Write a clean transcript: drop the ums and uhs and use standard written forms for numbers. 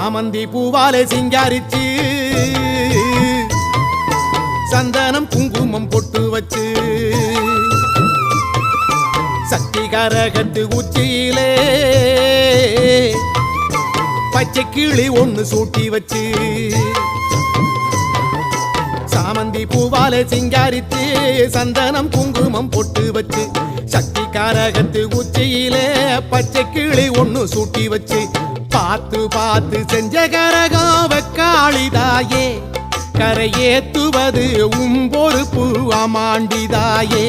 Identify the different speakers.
Speaker 1: சாமந்தி பூவாலே சிங்காரிச்சு சந்தனம் குங்குமம் பொட்டு வச்சு சக்தி கரகத்து உச்சியிலே பச்சை கிளி ஒண்ணு சூட்டி வச்சு சாமந்தி பூவாலே சிங்காரித்து சந்தனம் குங்குமம் பொட்டு வச்சு சக்தி கரகத்து உச்சியிலே பச்சை கிளி ஒண்ணு சூட்டி வச்சு பார்த்து பார்த்து செஞ்ச கரகம் வெக்காளிதாயே கரையேத்துவது பொறுப்பு அமாண்டிதாயே